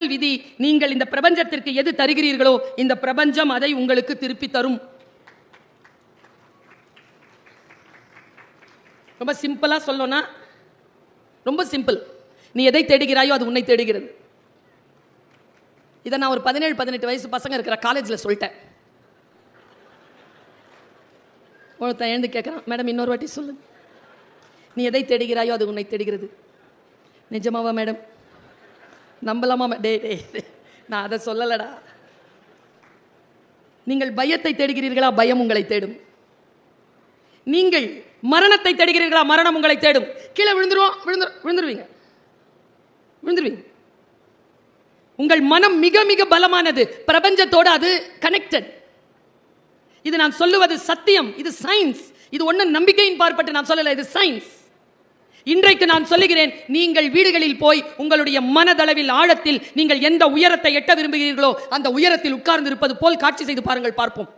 விதி, நீங்கள் இந்த பிரபஞ்சத்திற்கு எது தருகிறீர்களோ இந்த பிரபஞ்சம் அதை உங்களுக்கு திருப்பி தரும். ரொம்ப சிம்பிளா சொல்லணும்னா, ரொம்ப சிம்பிள். நீ எதை தேடுகிறாயோ அது உன்னை தேடுகிறது. இதை நான் ஒரு 17-18 வயசு பசங்க இருக்கிற காலேஜில் சொல்லிட்டேன். ஒருத்தன் எழுந்து கேட்குறான், மேடம் இன்னொரு வாட்டி சொல்லு. நீ எதை தேடுகிறாயோ அது உன்னை தேடுகிறது. நிஜமாவா மேடம்? நம்பலாமா? டே டே நான் அதை சொல்லலடா. நீங்கள் பயத்தை தேடுகிறீர்களா? பயம் உங்களை தேடும். நீங்கள் மரணத்தை தேடுகிறீர்களா? மரணம் உங்களை தேடும். கீழே விழுந்துருவீங்க. உங்கள் மனம் மிக மிக பலமானது. பிரபஞ்சத்தோடு அது கனெக்டட். இது நான் சொல்லுவது சத்தியம். இது சயின்ஸ். இது ஒன்றும் நம்பிக்கையின் பார்ப்பட்டு நான் சொல்லல. இது சயின்ஸ். இன்றைக்கு நான் சொல்லுகிறேன், நீங்கள் வீடுகளில் போய் உங்களுடைய மனதளவில் ஆழத்தில் நீங்கள் எந்த உயரத்தை எட்ட விரும்புகிறீர்களோ அந்த உயரத்தில் உட்கார்ந்து இருப்பது போல் காட்சி செய்து பாருங்கள், பார்ப்போம்.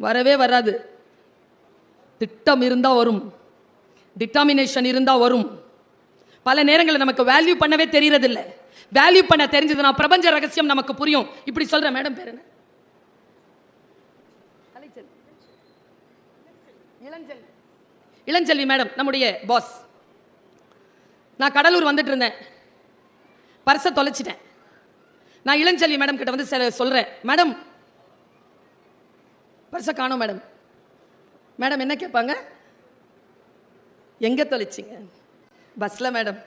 வரவே வராது. திட்டம் இருந்தா வரும், டிட்டர்மினேஷன் இருந்தா வரும். பல நேரங்களில் நமக்கு வேல்யூ பண்ணவே தெரியறதில்லை. வேல்யூ பண்ண தெரிஞ்சதுன்னா பிரபஞ்ச ரகசியம் நமக்கு புரியும். இப்படி சொல்றேன். மேடம் பேர் என்ன? இளஞ்செல்வி மேடம், நம்முடைய பாஸ். நான் கடலூர் வந்துட்டு இருந்தேன், பர்ஸை தொலைச்சிட்டேன். நான் இளஞ்செல்வி மேடம் கிட்ட வந்து சொல்றேன், மேடம் பர்ஸை காணோம் மேடம். மேடம் என்ன கேட்பாங்க? எங்க தொலைச்சிங்க? பஸ்ல மேடம்.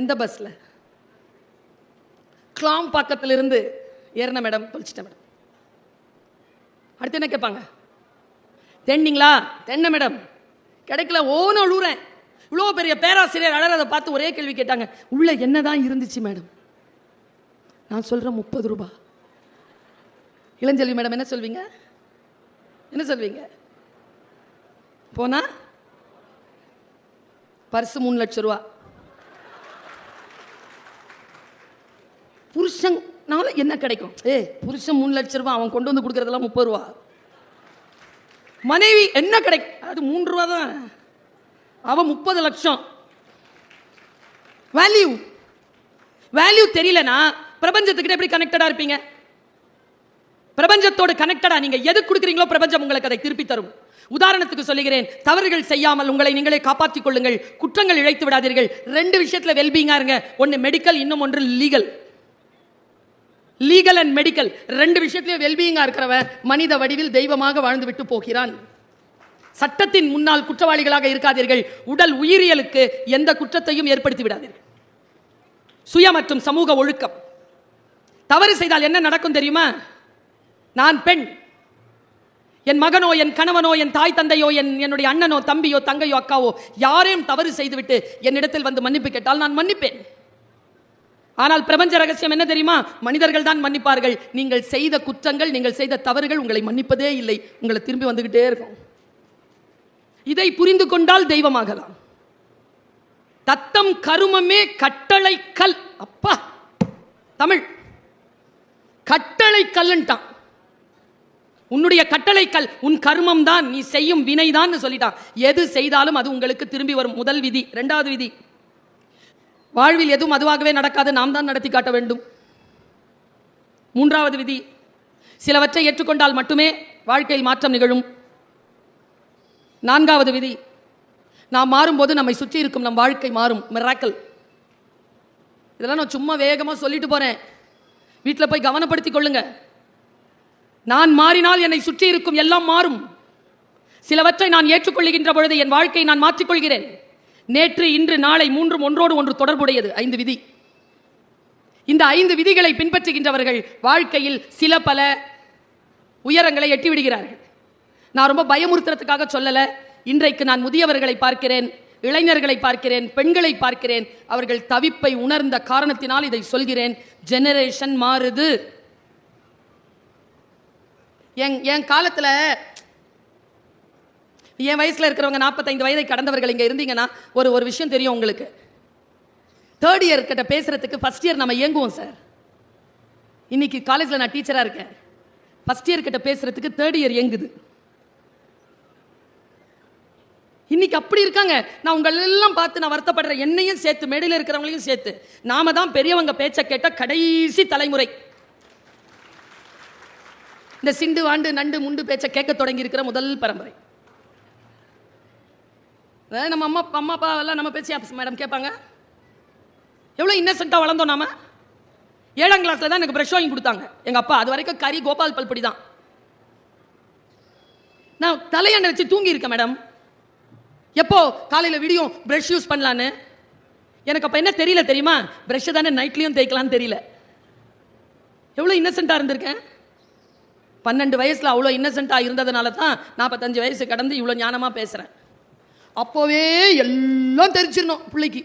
எந்த பஸ்ல? கிளாம் பக்கத்துல இருந்து ஏறின மேடம், தொலைச்சிட்டேன் மேடம். அடுத்து என்ன கேட்பாங்க? தென்னீங்களா? தென்ன மேடம். கிடைக்கல. ஓன அழுறேன். இவ்வளோ பெரிய பேராசிரியர் அழறதை பார்த்து ஒரே கேள்வி கேட்டாங்க, உள்ள என்னதான் இருந்துச்சு மேடம்? நான் சொல்றேன் 30 ரூபாய். இளஞ்செல்வி மேடம் என்ன சொல்வீங்க? என்ன சொல்வீங்க? போனா பர்சு 3 லட்சம் ரூபா. புருஷனால என்ன கிடைக்கும்? புருஷன் 3 லட்சம் ரூபாய், அவன் கொண்டு வந்து கொடுக்கறதெல்லாம் 30 ரூபா. மனைவி என்ன கிடைக்கும்? அது 3 ரூபா தான். அவன் 30 லட்சம். வேல்யூ தெரியலனா பிரபஞ்சத்துக்கிட்ட எப்படி கனெக்டடா இருப்பீங்க? பிரபஞ்சத்தோடு கனெக்டடா நீங்க எது கொடுக்குறீங்களோ பிரபஞ்சம் உங்களுக்கு அதை திருப்பி தரும். உதாரணத்துக்கு சொல்லுகிறேன், தவறுகள் செய்யாமல் உங்களை நீங்களே காப்பாற்றிக் கொள்ளுங்கள். குற்றங்கள் இழைத்து விடாதீர்கள். 2 விஷயத்துல வெல்பீங்கா இருங்க. ஒன்னு மெடிக்கல், இன்னும் ஒன்று லீகல் அண்ட் மெடிக்கல். 2 விஷயத்திலே வெல்பீயிங்கா இருக்கிறவன் மனித வடிவில் தெய்வமாக வாழ்ந்து விட்டு போகிறான். சட்டத்தின் முன்னால் குற்றவாளிகளாக இருக்காதீர்கள். உடல் உயிரியலுக்கு எந்த குற்றத்தையும் ஏற்படுத்தி விடாதீர்கள். சுய மற்றும் சமூக ஒழுக்கம். தவறு செய்தால் என்ன நடக்கும் தெரியுமா? நான் பெண், என் மகனோ என் கணவனோ என் தாய் தந்தையோ என்னுடைய அண்ணனோ தம்பியோ தங்கையோ அக்காவோ யாரையும் தவறு செய்துவிட்டு என்னிடத்தில் வந்து மன்னிப்பு கேட்டால் நான் மன்னிப்பேன். ஆனால் பிரபஞ்ச ரகசியம் என்ன தெரியுமா? மனிதர்கள் தான் மன்னிப்பார்கள். நீங்கள் செய்த குற்றங்கள், நீங்கள் செய்த தவறுகள் உங்களை மன்னிப்பதே இல்லை. உங்களை திரும்பி வந்துகிட்டே இருக்கும். இதை புரிந்து கொண்டால் தெய்வமாகலாம். தத்தம் கருமமே கட்டளை கல். அப்பா, தமிழ் கட்டளை கல்லுன்ட்டான். உன்னுடைய கட்டளை கல் உன் கர்மம் தான், நீ செய்யும் வினை தான் சொல்லிட்டான். எது செய்தாலும் அது உங்களுக்கு திரும்பி வரும். முதல் விதி. 2வது விதி, வாழ்வில் எதுவும் அதுவாகவே நடக்காது, நாம் தான் நடத்தி காட்ட வேண்டும். 3வது விதி, சிலவற்றை ஏற்றுக்கொண்டால் மட்டுமே வாழ்க்கையில் மாற்றம் நிகழும். 4வது விதி, நாம் மாறும்போது நம்மை சுற்றி இருக்கும் நம் வாழ்க்கை மாறும். மிராக்கிள். இதெல்லாம் நான் சும்மா வேகமா சொல்லிட்டு போறேன். வீட்டில் போய் கவனப்படுத்திக் கொள்ளுங்க. நான் மாறினால் என்னை சுற்றி இருக்கும் எல்லாம் மாறும். சிலவற்றை நான் ஏற்றுக்கொள்ளுகின்ற பொழுது என் வாழ்க்கையை நான் மாற்றிக்கொள்கிறேன். நேற்று, இன்று, நாளை 3ம் ஒன்றோடு ஒன்று தொடர்புடையது. 5 விதி. இந்த 5 விதிகளை பின்பற்றுகின்றவர்கள் வாழ்க்கையில் சில பல உயரங்களை எட்டி விடுகிறார்கள். நான் ரொம்ப பயமுறுத்துறதுக்காக சொல்லல. இன்றைக்கு நான் முதியவர்களை பார்க்கிறேன், இளைஞர்களை பார்க்கிறேன், பெண்களை பார்க்கிறேன். அவர்கள் தவிப்பை உணர்ந்த காரணத்தினால் இதை சொல்கிறேன். ஜெனரேஷன் மாறுது. என் காலத்தில், என் வயசுல இருக்கிறவங்க 45 வயதை கடந்தவர்கள் இங்க இருந்தீங்கன்னா ஒரு விஷயம் தெரியும் உங்களுக்கு. 3rd இயர் கிட்ட பேசுறதுக்கு ஃபர்ஸ்ட் இயர் நம்ம ஏங்குவோம் சார். இன்னைக்கு காலேஜில் நான் டீச்சரா இருக்கேன். ஃபர்ஸ்ட் இயர் கிட்ட பேசுறதுக்கு 3rd இயர் ஏங்குது. இன்னைக்கு அப்படி இருக்காங்க. நான் உங்கள் எல்லாம் பார்த்து நான் வருத்தப்படுறேன், என்னையும் சேர்த்து, மேடையில் இருக்கிறவங்களையும் சேர்த்து. நாம தான் பெரியவங்க பேச்ச கேட்ட கடைசி தலைமுறை. இந்த சிண்டு வாண்டு நண்டு முண்டு பேச்ச கேட்க தொடங்கி இருக்கிற முதல் பரம்பரை. நம்ம அம்மா அப்பா எல்லாம் நம்ம பேச்சு மேடம் கேட்பாங்க. எவ்வளவு இன்னசென்ட்டா வளர்ந்தோம் நாம. 7ஆம் கிளாஸ்ல தான் எனக்கு பிரஷ் வாங்கி கொடுத்தாங்க எங்க அப்பா. அது வரைக்கும் கறி கோபால் பல்படி தான். நான் தலையண்டை வச்சு தூங்கி இருக்கேன் மேடம். எப்போ காலையில் விடியும் பிரஷ் யூஸ் பண்ணலான்னு. எனக்கு அப்போ என்ன தெரியல தெரியுமா? பிரஷ் தானே நைட்லையும் தேய்க்கலான்னு தெரியல. எவ்வளோ இன்னசென்ட்டாக இருந்திருக்கேன். 12 வயசில் அவ்வளோ இன்னசென்ட்டாக இருந்ததுனால தான் 45 வயசு கடந்து இவ்வளோ ஞானமாக பேசுகிறேன். அப்போவே எல்லாம் தெரிஞ்சிடணும் பிள்ளைக்கு.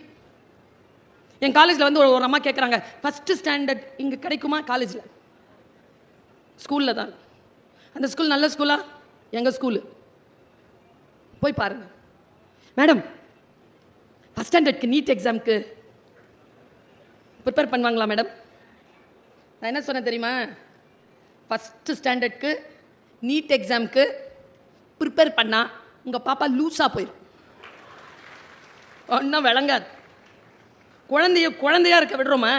என் காலேஜில் வந்து ஒரு அம்மா கேட்குறாங்க, ஃபஸ்ட்டு ஸ்டாண்டர்ட் இங்கே கிடைக்குமா? காலேஜில், ஸ்கூலில் தான். அந்த ஸ்கூல் நல்ல ஸ்கூலா? எங்கள் ஸ்கூலு. போய் பாருங்கள் மேடம். ஃபஸ்ட் ஸ்டாண்டர்ட்க்கு நீட் எக்ஸாமுக்கு ப்ரிப்பேர் பண்ணுவாங்களா மேடம்? நான் என்ன சொன்னேன் தெரியுமா? ஃபஸ்ட்டு ஸ்டாண்டர்ட்க்கு நீட் எக்ஸாமுக்கு ப்ரிப்பேர் பண்ணால் உங்கள் பாப்பா லூஸாக போயிடும். ஒன்றும் விளங்காது. குழந்தையா இருக்க விடுறோமா?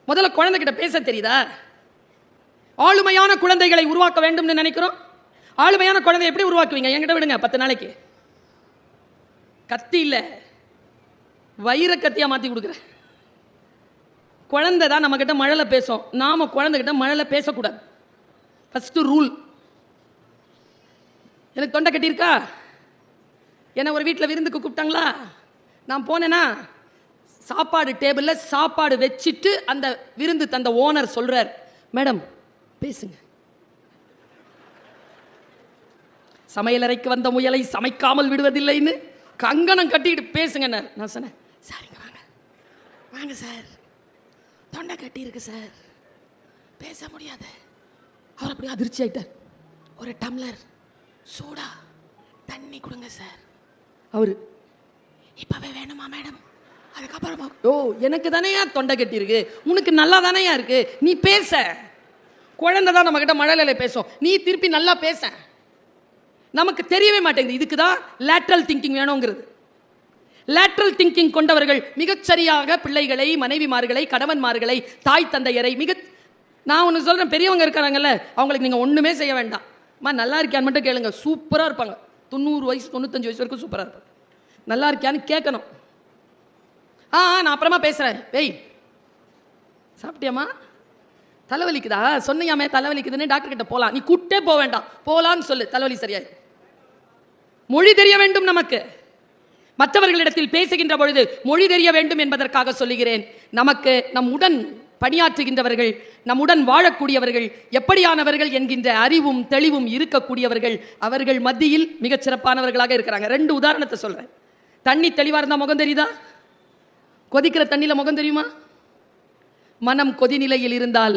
முதல்ல குழந்தைகிட்ட பேச தெரியுதா? ஆளுமையான குழந்தைகளை உருவாக்க வேண்டும்னு நினைக்கிறோம். ஆளுமையான குழந்தை எப்படி உருவாக்குவீங்க? என்கிட்ட விடுங்க 10 நாளைக்கு. கத்தி இல்லை, வயிற கத்தியா மாற்றி கொடுக்குறேன். குழந்தை தான் நம்ம கிட்ட மழலை பேசும். நாம குழந்தைகிட்ட மழலை பேசக்கூடாது. First rule. எனக்கு தொண்டை கட்டியிருக்கா? என்னை ஒரு வீட்டில் விருந்துக்கு கூப்பிட்டாங்களா? நான் போனேன்னா சாப்பாடு டேபிளில் சாப்பாடு வச்சுட்டு அந்த விருந்து தந்த ஓனர் சொல்கிறார், மேடம் பேசுங்க. சமையலறைக்கு வந்த முயலை சமைக்காமல் விடுவதில்லைன்னு கங்கணம் கட்டிட்டு பேசுங்க. நான் சொன்னேன், சரிங்க வாங்க வாங்க சார், தொண்டை கட்டி இருக்கு சார், பேச முடியாது. அவர் அப்படி அதிர்ச்சி ஆயிட்டார். ஒரு டம்ளர் சூடா தண்ணி கொடுங்க சார். அவரு இப்பவே வேணுமா மேடம்? அதுக்கப்புறமா, ஓ எனக்கு தானேயா தொண்டை கட்டி இருக்கு, உனக்கு நல்லா தானேயா இருக்கு, நீ பேச. குழந்தை தான் நம்ம கிட்ட மழலையில பேசும், நீ திருப்பி நல்லா பேச. நமக்கு தெரியவே மாட்டேங்குது. இதுக்கு தான் லேட்ரல் திங்கிங் வேணுங்கிறது. லேட்ரல் திங்கிங் கொண்டவர்கள் மிகச்சரியாக பிள்ளைகளை, மனைவிமார்களை, கணவன்மார்களை, தாய் தந்தையரை நான் ஒன்று சொல்கிறேன், பெரியவங்க இருக்கிறாங்கல்ல, அவங்களுக்கு நீங்கள் ஒன்றுமே செய்ய வேண்டாம். நல்லா இருக்கியான்னு மட்டும் கேளுங்க, சூப்பராக இருப்பாங்க. 90 வயசு 95 வயசு வரைக்கும் சூப்பராக இருப்பாங்க. நல்லா இருக்கியான்னு கேட்கணும். நான் அப்புறமா பேசுகிறேன். வெய், சாப்பிட்டியாமா? தலைவலிக்குதா? சொன்னியாமே தலைவலிக்குதுன்னு டாக்டர் கிட்ட போகலாம். நீ கூட்டே போக வேண்டாம், போகலான்னு சொல்லு, தலைவலி சரியாய். மொழி தெரிய வேண்டும் நமக்கு. மற்றவர்களிடத்தில் பேசுகின்ற பொழுது மொழி தெரிய வேண்டும் என்பதற்காக சொல்லுகிறேன். நமக்கு நம்முடன் பணியாற்றுகின்றவர்கள், நம்முடன் வாழக்கூடியவர்கள் எப்படியானவர்கள் என்கின்ற அறிவும் தெளிவும் இருக்கக்கூடியவர்கள் அவர்கள் மத்தியில் மிகச் சிறப்பானவர்களாக இருக்கிறாங்க. 2 உதாரணத்தை சொல்றேன். தண்ணி தெளிவா இருந்தா முகம் தெரியுதா? கொதிக்கிற தண்ணியில முகம் தெரியுமா? மனம் கொதிநிலையில் இருந்தால்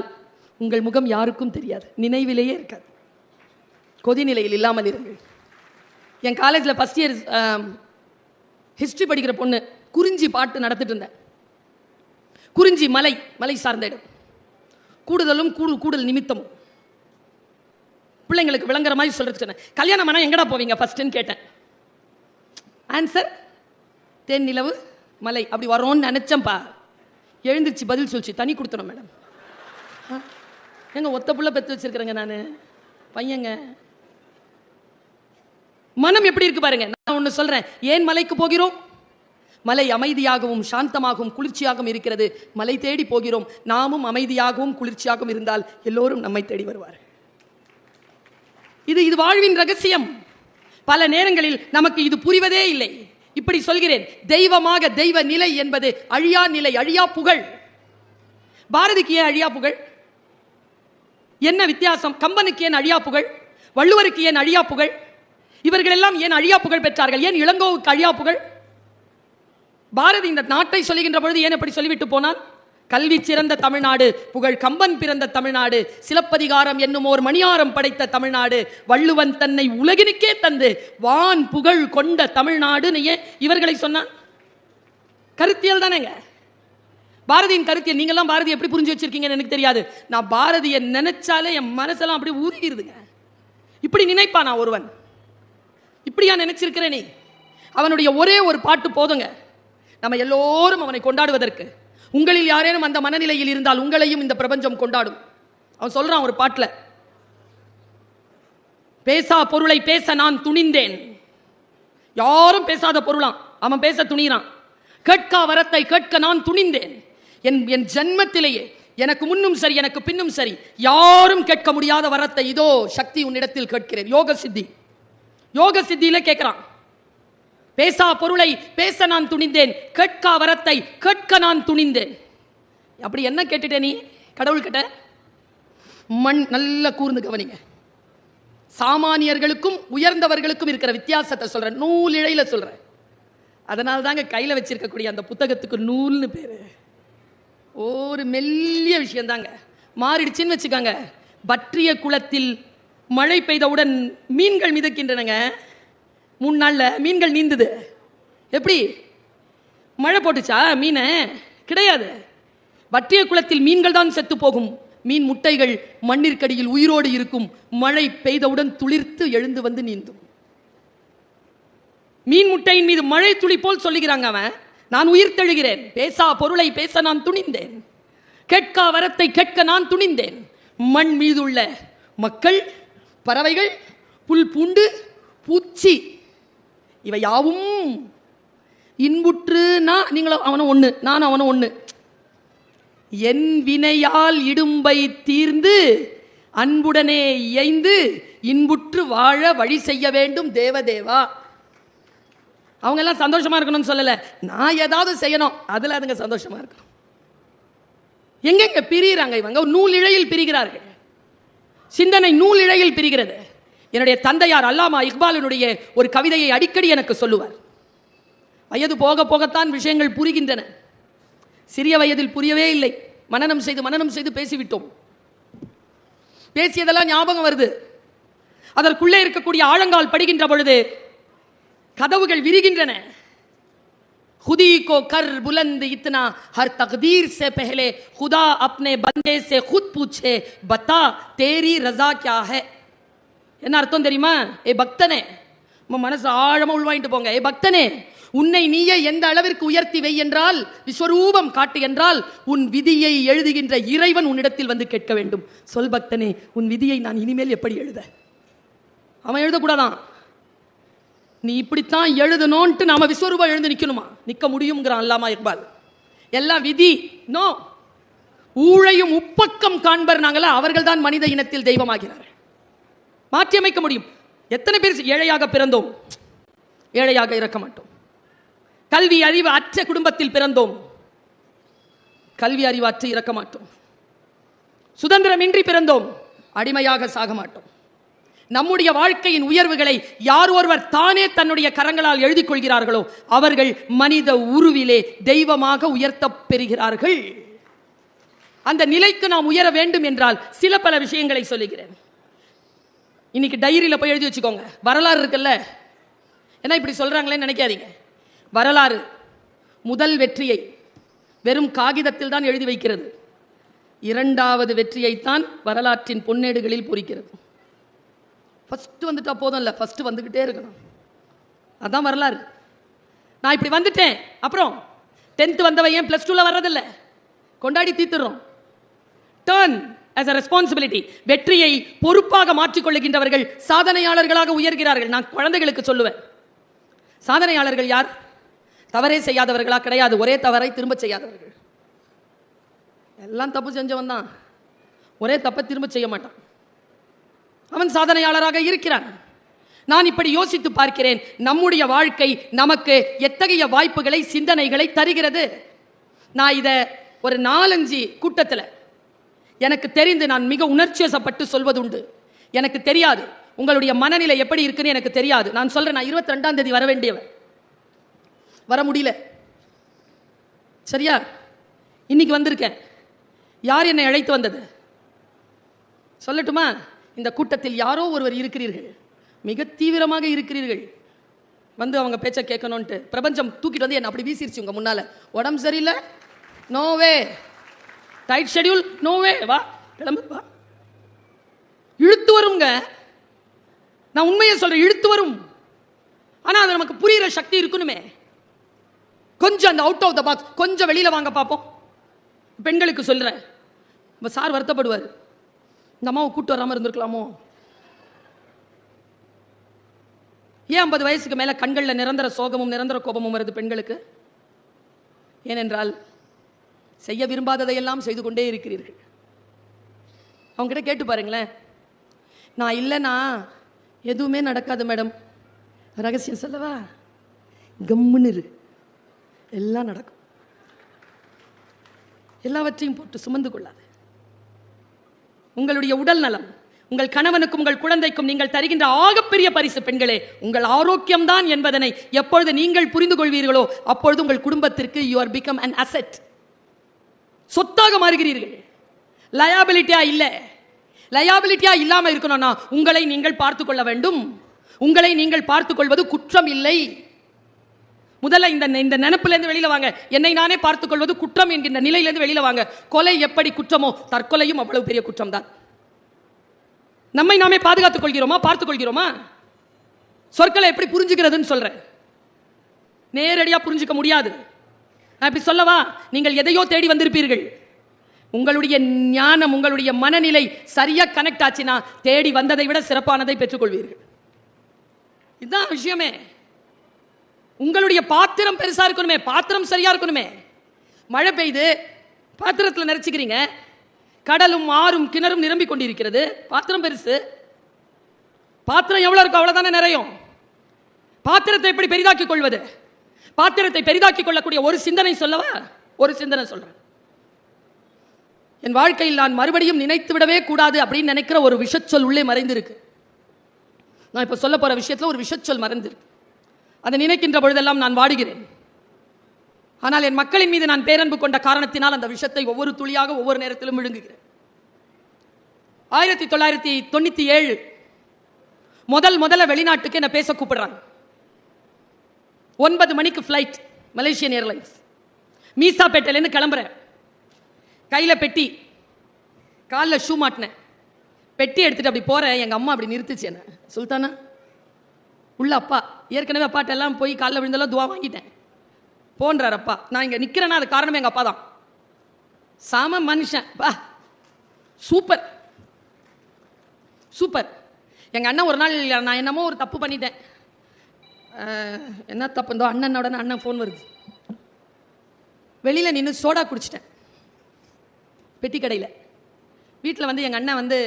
உங்கள் முகம் யாருக்கும் தெரியாது, நினைவிலேயே இருக்காது. கொதிநிலையில் இல்லாமல் இருங்கள். என் காலேஜில் ஃபஸ்ட் இயர் ஹிஸ்ட்ரி படிக்கிற பொண்ணு குறிஞ்சி பாட்டு நடத்திட்டு இருந்தேன். குறிஞ்சி மலை சார்ந்த இடம். கூடுதலும் கூடுதல் நிமித்தமும் பிள்ளைங்களுக்கு விளங்குற மாதிரி சொல்றது சொன்னேன். கல்யாணம் ஆனால் எங்கடா போவீங்க ஃபர்ஸ்ட்னு கேட்டேன். ஆன்சர் தேன் நிலவு மலை அப்படி வரோன்னு நினைச்சேன்ப்பா. எழுந்திருச்சு பதில் சொல்லிச்சு, தனி கொடுத்தணும் மேடம். எங்க ஒத்த புள்ள பெற்று வச்சிருக்கிறேங்க நான், பையங்க. மனம் எப்படி இருக்கு பாருங்க. நான் ஒன்று சொல்றேன், ஏன் மலைக்கு போகிறோம்? மலை அமைதியாகவும் சாந்தமாகவும் குளிர்ச்சியாகவும் இருக்கிறது. மலை தேடி போகிறோம். நாமும் அமைதியாகவும் குளிர்ச்சியாகவும் இருந்தால் எல்லோரும் நம்மை தேடி வருவார். இது வாழ்வின் ரகசியம். பல நேரங்களில் நமக்கு இது புரிவதே இல்லை. இப்படி சொல்கிறேன், தெய்வமாக தெய்வ நிலை என்பது அழியா நிலை, அழியா புகழ். பாரதிக்கு ஏன் அழியா புகழ்? என்ன வித்தியாசம்? கம்பனுக்கு ஏன் அழியா புகழ்? வள்ளுவருக்கு ஏன் அழியா புகழ்? இவர்கள் எல்லாம் ஏன் அழியா புகழ் பெற்றார்கள்? ஏன் இளங்கோவுக்கு அழியா புகழ்? பாரதி இந்த நாட்டை சொல்லுகின்ற பொழுது ஏன் எப்படி சொல்லிவிட்டு போனான்? கல்வி சிறந்த தமிழ்நாடு, புகழ் கம்பன் பிறந்த தமிழ்நாடு, சிலப்பதிகாரம் என்னும் ஓர் மணியாரம் படைத்த தமிழ்நாடு, வள்ளுவன் தன்னை உலகினுக்கே தந்து வான் புகழ் கொண்ட தமிழ்நாடு ஏன் இவர்களை சொன்னான்? கருத்தியல் தானேங்க பாரதியின் கருத்தியல். நீங்கெல்லாம் பாரதி எப்படி புரிஞ்சு வச்சிருக்கீங்கன்னு எனக்கு தெரியாது. நான் பாரதியை நினைச்சாலே என் மனசெல்லாம் அப்படி உருகிருதுங்க. இப்படி நினைப்பானா ஒருவன்? இப்படியா நினைச்சிருக்கிற நீ? அவனுடைய ஒரே ஒரு பாட்டு போதுங்க நம்ம எல்லோரும் அவனை கொண்டாடுவதற்கு. உங்களில் யாரேனும் அந்த மனநிலையில் இருந்தால் உங்களையும் இந்த பிரபஞ்சம் கொண்டாடும். அவன் சொல்றான் ஒரு பாட்டில், பேசா பொருளை பேச நான் துணிந்தேன். யாரும் பேசாத பொருளாம் அவன் பேச துணிகிறான். கேட்கா வரத்தை கேட்க நான் துணிந்தேன். என் ஜன்மத்திலேயே எனக்கு முன்னும் சரி எனக்கு பின்னும் சரி யாரும் கேட்க முடியாத வரத்தை இதோ சக்தி உன்னிடத்தில் கேட்கிறேன். யோக சித்தியில கேட்கிறான். பேசா பொருளை பேச நான் துணிந்தேன், கேட்கா வரத்தை கேட்க நான் துணிந்தேன். அப்படி என்ன கேட்டுட்டே நீ கடவுள் கிட்ட? மண் நல்ல கூர்ந்து கவனிங்க. சாமானியர்களுக்கும் உயர்ந்தவர்களுக்கும் இருக்கிற வித்தியாசத்தை சொல்றேன், நூல் இழையில சொல்றேன். அதனால தாங்க கையில் வச்சிருக்கக்கூடிய அந்த புத்தகத்துக்கு நூல்னு பேரு. ஒரு மெல்லிய விஷயம் தாங்க. மாறிடுச்சுன்னு வச்சுக்காங்க. பற்றிய குளத்தில் மழை பெய்தவுடன் மீன்கள் மிதக்கின்றனங்க. 3 நாளில் மீன்கள் நீந்துது. எப்படி? மழை போட்டுச்சா மீனை? கிடையாது. வற்றிய குளத்தில் மீன்கள் தான் செத்து போகும். மீன் முட்டைகள் மண்ணிற்கடியில் உயிரோடு இருக்கும். மழை பெய்தவுடன் துளிர்த்து எழுந்து வந்து நீந்தும். மீன் முட்டையின் மீது மழை துளி போல் சொல்லுகிறாங்க அவன். நான் உயிர் தெழுகிறேன். பேசா பொருளை பேச நான் துணிந்தேன், கேட்கா வரத்தை கேட்க நான் துணிந்தேன். மண் மீதுள்ள மக்கள், பறவைகள், புல் பூண்டு, பூச்சி இவை யாவும் இன்புற்று. நான் நீங்களும் அவனும் ஒன்று, நானும் அவனும் ஒன்று. என் வினையால் இடும்பை தீர்ந்து அன்புடனே இயைந்து இன்புற்று வாழ வழி செய்ய வேண்டும் தேவதேவா. அவங்க எல்லாம் சந்தோஷமா இருக்கணும்னு சொல்லல, நான் ஏதாவது செய்யணும், அதுல அதுங்க சந்தோஷமா இருக்கணும். எங்கெங்க பிரிகிறாங்க இவங்க? நூல் இழையில் பிரிகிறார்கள். சிந்தனை நூல் இழையில் பிரிகிறது. என்னுடைய தந்தையார் அல்லாமா இக்பாலினுடைய ஒரு கவிதையை அடிக்கடி எனக்கு சொல்லுவார். வயது போக போகத்தான் விஷயங்கள் புரிகின்றன. சிறிய வயதில் புரியவே இல்லை. மனனம் செய்து பேசிவிட்டோம். பேசியதெல்லாம் ஞாபகம் வருது. அதற்குள்ளே இருக்கக்கூடிய ஆழங்கால் படுகின்ற பொழுது கதவுகள் விரிகின்றன. खुदी को कर बुलंद इतना हर तकदीर से पहले खुदा अपने बंदे से खुद पूछे बता तेरी रजा क्या है. என்ன அர்த்தம் தெரியுமா? ஏ பக்தனே, மனசு ஆழமா உள்வாங்கிட்டு போங்க. ஏ பக்தனே, உன்னை நீயே எந்த அளவிற்கு உயர்த்தி வை என்றால், விஸ்வரூபம் காட்டு என்றால், உன் விதியை எழுதுகின்ற இறைவன் உன்னிடத்தில் வந்து கேட்க வேண்டும். சொல் பக்தனே, உன் விதியை நான் இனிமேல் எப்படி எழுத? அவன் எழுதக்கூடாதான். நீ இப்படித்தான் எழுதணும்ட்டு நாம விஸ்வரூபம் எழுந்து நிக்கணுமா? நிக்க முடியுங்கிறான் அல்லாமா இக்பால். எல்லாம் விதி. நோ, ஊழையும் உப்பக்கம் காண்பர் நாங்களா, அவர்கள் தான் மனித இனத்தில் தெய்வமாகிறார்கள். மாற்றி அமைக்க முடியும். எத்தனை பேர் ஏழையாக பிறந்தோம், ஏழையாக இறக்க மாட்டோம். கல்வி அறிவு அற்ற குடும்பத்தில் பிறந்தோம், கல்வி அறிவு அற்று இறக்க மாட்டோம். சுதந்திரமின்றி பிறந்தோம், அடிமையாக சாக மாட்டோம். நம்முடைய வாழ்க்கையின் உயர்வுகளை யார் ஒருவர் தானே தன்னுடைய கரங்களால் எழுதி கொள்கிறார்களோ அவர்கள் மனித உருவிலே தெய்வமாக உயர்த்த பெறுகிறார்கள். அந்த நிலைக்கு நாம் உயர வேண்டும் என்றால் சில பல விஷயங்களை சொல்லுகிறேன். இன்னைக்கு டைரியில் போய் எழுதி வச்சுக்கோங்க. வரலாறு இருக்குல்ல, ஏன்னா இப்படி சொல்றாங்களேன்னு நினைக்காதீங்க. வரலாறு முதல் வெற்றியை வெறும் காகிதத்தில் தான் எழுதி வைக்கிறது. 2வது வெற்றியைத்தான் வரலாற்றின் பொன்னேடுகளில் பொறிக்கிறது. ஃபர்ஸ்ட் வந்துட்டா போதும் இல்லை, ஃபர்ஸ்ட் வந்துக்கிட்டே இருக்கணும். அதான் வரலாறு. நான் இப்படி வந்துட்டேன், அப்புறம் 10th வந்தவன் ஏன் +2ல வர்றதில்லை? கொண்டாடி தீர்த்துறோம். Turn as a responsibility. வெற்றியை பொறுப்பாக மாற்றிக்கொள்ளுகின்றவர்கள் சாதனையாளர்களாக உயர்கிறார்கள். நான் குழந்தைகளுக்கு சொல்லுவேன், சாதனையாளர்கள் யார்? தவறே செய்யாதவர்களா? கிடையாது. ஒரே தவறை திரும்ப செய்யாதவர்கள். எல்லாம் தப்பு செஞ்சவன் தான், ஒரே தப்பை திரும்ப செய்ய மாட்டான். அவன் சாதனையாளராக இருக்கிறான். நான் இப்படி யோசித்து பார்க்கிறேன், நம்முடைய வாழ்க்கை நமக்கு எத்தகைய வாய்ப்புகளை, சிந்தனைகளை தருகிறது. நான் இதை ஒரு 4-5 கூட்டத்தில் எனக்கு தெரிந்து நான் மிக உணர்ச்சிவசப்பட்டு சொல்வதுண்டு. எனக்கு தெரியாது உங்களுடைய மனநிலை எப்படி இருக்குன்னு எனக்கு தெரியாது. நான் சொல்றேன், நான் 22ஆம் தேதி வர வேண்டியவன், வர முடியல. சரியா? இன்னைக்கு வந்திருக்கேன். யார் என்னை அழைத்து வந்தது சொல்லட்டுமா? இந்த கூட்டத்தில் யாரோ ஒருவர் இருக்கிறீர்கள், மிக தீவிரமாக இருக்கிறீர்கள். வந்து அவங்க பேச்சை கேட்கணும்ட்டு பிரபஞ்சம் தூக்கிட்டு வந்து என்ன அப்படி வீசிருச்சு உங்க முன்னால. உடம்பு சரியில்லை, நோவே. Tight schedule, நோவே. வா, கிளம்பு, வா. இழுத்து வருங்க. நான் உண்மையை சொல்றேன், இழுத்து வரும். ஆனா அது நமக்கு புரியுற சக்தி இருக்கணுமே. கொஞ்சம் அந்த அவுட் ஆஃப் த பாக்ஸ், கொஞ்சம் வெளியில வாங்க பார்ப்போம். பெண்களுக்கு சொல்றேன், சார் வருத்தப்படுவார், இந்த அம்மாவை கூட்டு வராம இருந்திருக்கலாமோ. ஏன் 50 வயசுக்கு மேல கண்கள்ல நிரந்தர சோகமும் நிரந்தர கோபமும் வருது பெண்களுக்கு? ஏனென்றால் செய்ய விரும்பாததையெல்லாம் செய்து கொண்டே இருக்கிறீர்கள். அவங்க கிட்ட கேட்டு பாருங்களேன், நான் இல்லைன்னா எதுவுமே நடக்காது மேடம். ரகசியம் சொல்லவா? கம்முன்னு இரு, எல்லாம் நடக்கும். எல்லாவற்றையும் போட்டு சுமந்து கொள்ளாது. உங்களுடைய உடல் நலம், உங்கள் கணவனுக்கும் உங்கள் குழந்தைக்கும் நீங்கள் தருகின்ற ஆகப்பெரிய பரிசு பெண்களே உங்கள் ஆரோக்கியம்தான் என்பதனை எப்பொழுது நீங்கள் புரிந்து கொள்வீர்களோ அப்பொழுது உங்கள் குடும்பத்திற்கு you are become an asset. சொத்தாக மாறுகிறீர்கள். லயபிலிட்டியா இல்ல. லயபிலிட்டியா இல்லாம இருக்கணும்னா உங்களை நீங்கள் பார்த்துக் கொள்ள வேண்டும். உங்களை நீங்கள் பார்த்துக் கொள்வது குற்றம் இல்லை. முதல்ல இந்த நினைப்பிலிருந்து வெளியில வாங்க. என்னை நானே பார்த்துக் கொள்வது குற்றம் என்கின்ற நிலையிலிருந்து வெளியில வாங்க. கொலை எப்படி குற்றமோ தற்கொலையும் அவ்வளவு பெரிய குற்றம் தான். நம்மை நாமே பாதுகாத்துக் கொள்கிறோமா? பார்த்துக் கொள்கிறோமா? சொற்களை எப்படி புரிஞ்சுக்கிறதுன்னு சொல்றேன். நேரடியா புரிஞ்சுக்க முடியாது. நான் இப்படி சொல்லவா? நீங்கள் எதையோ தேடி வந்திருப்பீர்கள். உங்களுடைய ஞானம், உங்களுடைய மனநிலை சரியா கனெக்ட் ஆச்சுன்னா தேடி வந்ததை விட சிறப்பானதை பெற்றுக்கொள்வீர்கள். இதுதான் விஷயமே. உங்களுடைய பாத்திரம் பெருசா இருக்கணுமே, பாத்திரம் சரியா இருக்கணுமே. மழை பெய்து பாத்திரத்தில் நிறைச்சிக்கிறீங்க, கடலும் ஆறும் கிணறும் நிரம்பி கொண்டிருக்கிறது, பாத்திரம் பெருசு. பாத்திரம் எவ்வளவு இருக்கும் அவ்வளவுதானே நிறையும். பாத்திரத்தை எப்படி பெரிதாக்கிக் கொள்வது? பாத்திரத்தை பெரிதாக்கிக் கொள்ளக்கூடிய ஒரு சிந்தனை சொல்லவா? ஒரு சிந்தனை சொல்றேன். என் வாழ்க்கையில் நான் மறுபடியும் நினைத்து விடவே கூடாது அப்படின்னு நினைக்கிற ஒரு விஷச்சொல் உள்ளே மறைந்திருக்கு. நான் இப்ப சொல்ல போற விஷயத்துல ஒரு விஷச்சொல் மறைந்திருக்கு. அதை நினைக்கின்ற பொழுதெல்லாம் நான் வாடுகிறேன். ஆனால் என் மக்களின் மீது நான் பேரன்பு கொண்ட காரணத்தினால் அந்த விஷயத்தை ஒவ்வொரு துளியாக ஒவ்வொரு நேரத்திலும் விழுங்குகிறேன். 1997 முதல்ல வெளிநாட்டுக்கு என்ன பேச கூப்பிடுறாங்க. 9 மணிக்கு ஃப்ளைட், மலேசியன் ஏர்லைன்ஸ். மீசாப்பேட்டையிலேருந்து கிளம்புறேன். கையில பெட்டி, காலில் ஷூ மாட்டினேன். பெட்டி எடுத்துட்டு அப்படி போறேன். எங்க அம்மா அப்படி நிறுத்துச்சு என்ன. சுல்தானா உள்ள அப்பா, ஏற்கனவே அப்பாட்ட எல்லாம் போய் காலில் விழுந்தெல்லாம் துவா வாங்கிட்டேன். போன்றார் அப்பா. நான் இங்க நிக்கிறேன்னா அது காரணம் எங்க அப்பா தான். சாம மனுஷன், சூப்பர் சூப்பர். எங்க அண்ணன் ஒரு நாள், நான் என்னமோ ஒரு தப்பு பண்ணிட்டேன். என்ன தப்பு இருந்தோ, அண்ணனோட அண்ணன் ஃபோன் வருது. வெளியில நின்று சோடா குடிச்சிட்டேன் பெட்டி கடையில். வீட்டில் வந்து எங்கள் அண்ணன் வந்து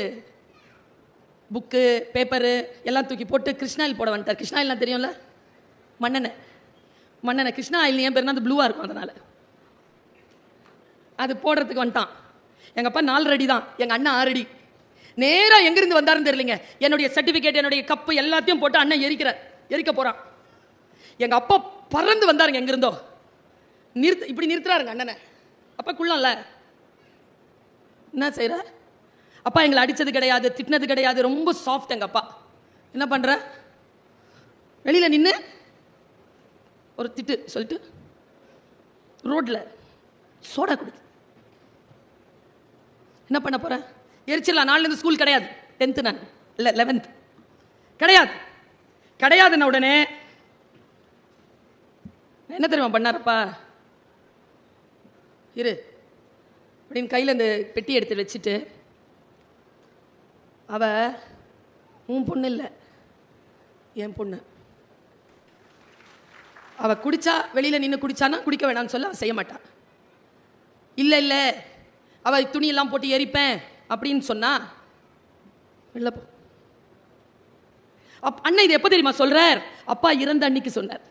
புக்கு பேப்பரு எல்லாம் தூக்கி போட்டு கிருஷ்ணாயில் போட வந்துட்டார். கிருஷ்ணாயில்னா தெரியும்ல, மண்ணெண்ணெய். கிருஷ்ணா ஆயில் என் பேர் அது ப்ளூவாக இருக்கும், அதனால் அது போடுறதுக்கு வந்துட்டான். எங்கள் அப்பா 4 அடி தான், எங்கள் அண்ணன் 6 அடி. நேராக எங்கிருந்து வந்தாருன்னு தெரியலிங்க. என்னுடைய சர்டிஃபிகேட், என்னுடைய கப்பு எல்லாத்தையும் போட்டு அண்ணன் எரிக்க போகிறான். எங்கள் அப்பா பறந்து வந்தாருங்க எங்கிருந்தோ. இப்படி நிறுத்துறாருங்க அண்ணனை. அப்பா குள்ளம்ல என்ன செய்யற? அப்பா எங்களை அடித்தது கிடையாது, திட்டினது கிடையாது, ரொம்ப சாஃப்ட் எங்கள் அப்பா. என்ன பண்ணுற? வெளியில் நின்று ஒரு திட்டு சொல்லிட்டு ரோட்டில் சோடா குடிச்சு என்ன பண்ண போற? எரிச்சிடலாம். நாலுலேருந்து ஸ்கூல் கிடையாது. 10th நான் இல்லை 11th கிடையாதுன்ன உடனே என்ன தெரியுமா பண்ணாரப்பா? இரு அப்படின்னு கையில் இந்த பெட்டி எடுத்து வச்சுட்டு, அவ உன் பொண்ணு இல்லை, என் பொண்ணு. அவ குடிச்சா, வெளியில் நின்று குடிச்சானா குடிக்க வேணாம்னு சொல்ல அவ செய்ய மாட்டா. இல்லை அவ துணியெல்லாம் போட்டு எரிப்பேன் அப்படின்னு சொன்னா இல்லை. அண்ணன் இது எப்போ தெரியுமா சொல்றார்? அப்பா இறந்த அன்னைக்கு சொன்னார்.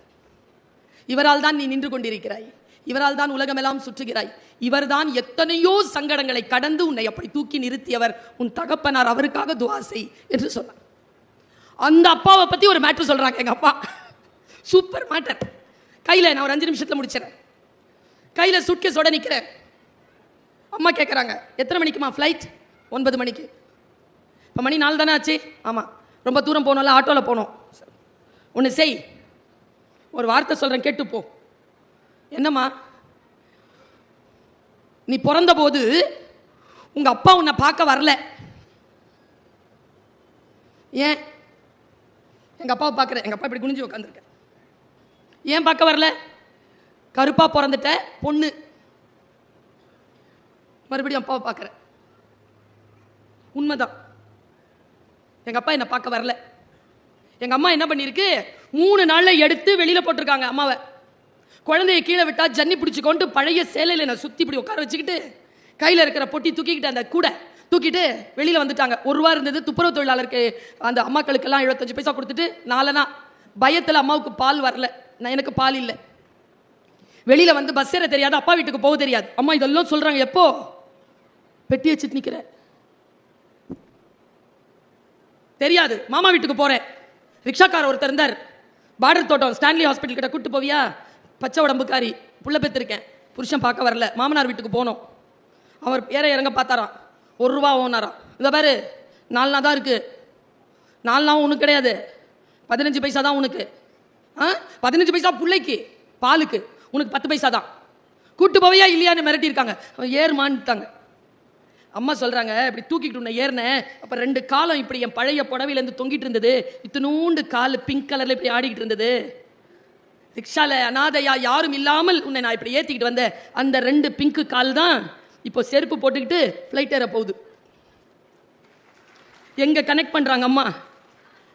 இவரால் தான் நீ நின்று கொண்டிருக்கிறாய், இவரால் தான் உலகமெல்லாம் சுற்றுகிறாய், இவர்தான் எத்தனையோ சங்கடங்களை கடந்து உன்னை அப்படி தூக்கி நிறுத்தியவர், உன் தகப்பனார், அவருக்காக துவா செய் என்று சொன்னார். அந்த அப்பாவை பத்தி ஒரு மேட்டர் சொல்றாங்க எங்க அப்பா. Super matter. கையில நான் ஒரு 5 நிமிஷத்துல முடிச்சிடறேன். கையில சூட்கேஸோட நிக்கிறேன். அம்மா கேட்குறாங்க, எத்தனை மணிக்குமா ஃப்ளைட்? 9 மணிக்கு. இப்போ மணி 4 தானே ஆச்சு? ஆமாம். ரொம்ப தூரம் போகணும்ல, ஆட்டோவில் போகணும். ஒன்று செய், ஒரு வார்த்தை சொல்கிறேன் கேட்டுப்போ. என்னம்மா? நீ பிறந்த போது உங்கள் அப்பா உன்னை பார்க்க வரல. ஏன்? எங்கள் அப்பாவை பார்க்குறேன். எங்கள் அப்பா இப்படி குனிஞ்சு உட்காந்துருக்கேன். ஏன் பார்க்க வரல? கருப்பா பிறந்துட்ட பொண்ணு, மறுபடியும் அப்பாவை பார்க்குறேன். உண்மைதான், எங்கள் அப்பா என்னை பார்க்க வரல. எங்கள் அம்மா என்ன பண்ணியிருக்கு, 3 நாளில் எடுத்து வெளியில் போட்டிருக்காங்க அம்மாவை. குழந்தைய கீழே விட்டா ஜன்னி பிடிச்சிக்கொண்டு பழைய சேலையில் என்னை சுற்றி இப்படி உட்கார வச்சுக்கிட்டு கையில் இருக்கிற பொட்டி தூக்கிக்கிட்டு அந்த கூடை தூக்கிட்டு வெளியில் வந்துட்டாங்க. 1 ரூபா இருந்தது. துப்புரவு தொழிலாளருக்கு அந்த அம்மாக்களுக்கெல்லாம் 75 பைசா கொடுத்துட்டு 4 பயத்தில் அம்மாவுக்கு பால் வரல, நான் எனக்கு பால் இல்லை. வெளியில் வந்து பஸ் ஏற தெரியாது, அப்பா வீட்டுக்கு போக தெரியாது. அம்மா இதெல்லாம் சொல்கிறாங்க. எப்போ? பெட்டி வச்சுட்டு நிற்கிறேன், தெரியாது. மாமா வீட்டுக்கு போகிறேன். ரிக்ஷாக்கார ஒருத்தர் இருந்தார், பார்டர் தோட்டம் ஸ்டான்லி ஹாஸ்பிட்டல் கிட்ட கூட்டு போவியா, பச்சை உடம்புக்காரி, புள்ள பெற்றிருக்கேன், புருஷன் பார்க்க வரல, மாமனார் வீட்டுக்கு போனோம். அவர் ஏற இறங்க பார்த்தாராம், 1 ரூபா ஓனாராம். இந்த பாரு 4 தான் இருக்குது, 4 உனக்கு கிடையாது, 15 பைசா தான் உனக்கு. 15 பைசா பிள்ளைக்கு பாலுக்கு, உனக்கு 10 பைசா தான். கூட்டு போவையா இல்லையான்னு மிரட்டியிருக்காங்க. ஏறுமான்ட்டாங்க. அம்மா சொல்கிறாங்க, இப்படி தூக்கிட்டு உன்னை ஏறினேன், அப்போ 2 காலம் இப்படி என் பழைய புடவையிலேருந்து தொங்கிட்டு இருந்தது, இத்தினூண்டு கால் பிங்க் கலரில் இப்படி ஆடிக்கிட்டு இருந்தது. ரிக்ஷாவில் அனாதையா யாரும் இல்லாமல் உன்னை நான் இப்படி ஏற்றிக்கிட்டு வந்தேன். அந்த 2 பிங்க்கு கால் தான் இப்போ செருப்பு போட்டுக்கிட்டு ஃப்ளைட் ஏற போகுது. எங்கே கனெக்ட் பண்ணுறாங்க அம்மா,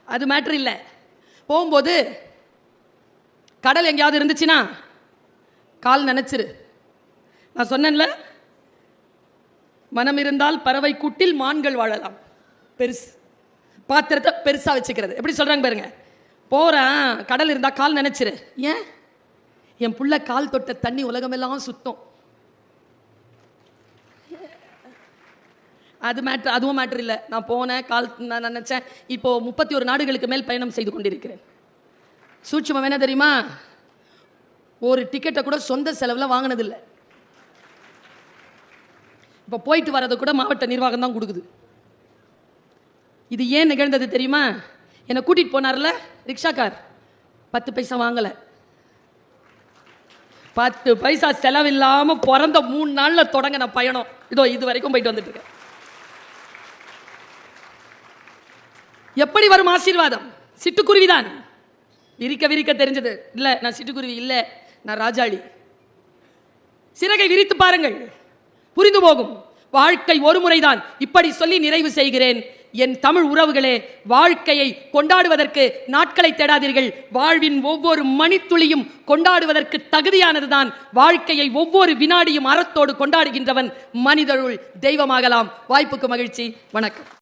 அது மேட்ரு இல்லை. போகும்போது கடல் எங்கேயாவது இருந்துச்சுன்னா கால் நினச்சிரு. நான் சொன்னேன்ல, மனம் இருந்தால் பறவை கூட்டில் மான்கள் வாழலாம். பெருசு பாத்திரத்தை பெருசாக வச்சுக்கிறது. எப்படி சொல்கிறாங்க பாருங்க. போகிறேன், கடல் இருந்தால் கால் நினச்சிரு. ஏன்? என் புள்ள கால் தொட்ட தண்ணி உலகமெல்லாம் சுத்தம். அது மேட்ரு, அதுவும் மேட்ரு இல்லை. நான் போனேன், கால் நான் நினச்சேன். இப்போது 31 நாடுகளுக்கு மேல் பயணம் செய்து கொண்டிருக்கிறேன். சூட்சுமம் என்ன தெரியுமா? ஒரு டிக்கெட்டை கூட சொந்த செலவில் வாங்கினதில்லை. இப்போ போயிட்டு வர்றது கூட மாவட்ட நிர்வாகம் தான் கொடுக்குது. இது ஏன் நிகழ்ந்தது தெரியுமா? என்னை கூட்டிகிட்டு போனார்ல ரிக்ஷாக்கார், 10 பைசா வாங்கலை. 10 பைசா செலவில்லாமல் பிறந்த 3 நாளில் தொடங்கின பயணம் இதோ இது வரைக்கும் போயிட்டு வந்துட்டு இருக்கேன். எப்படி வரும் ஆசீர்வாதம்? சிட்டுக்குருவிதான். விரிக்க விரிக்க தெரிஞ்சது இல்லை, நான் சிட்டுக்குருவி இல்லை, நான் ராஜாளி. சிறகை விரித்து பாருங்கள், புரிந்து போகும். வாழ்க்கை ஒரு முறைதான். இப்படி சொல்லி நிறைவு செய்கிறேன். என் தமிழ் உறவுகளே, வாழ்க்கையை கொண்டாடுவதற்கு நாட்களை தேடாதீர்கள். வாழ்வின் ஒவ்வொரு மணித்துளியும் கொண்டாடுவதற்கு தகுதியானதுதான். வாழ்க்கையை ஒவ்வொரு வினாடியும் அறத்தோடு கொண்டாடுகின்றவன் மனிதருள் தெய்வமாகலாம். வாய்ப்புக்கு மகிழ்ச்சி. வணக்கம்.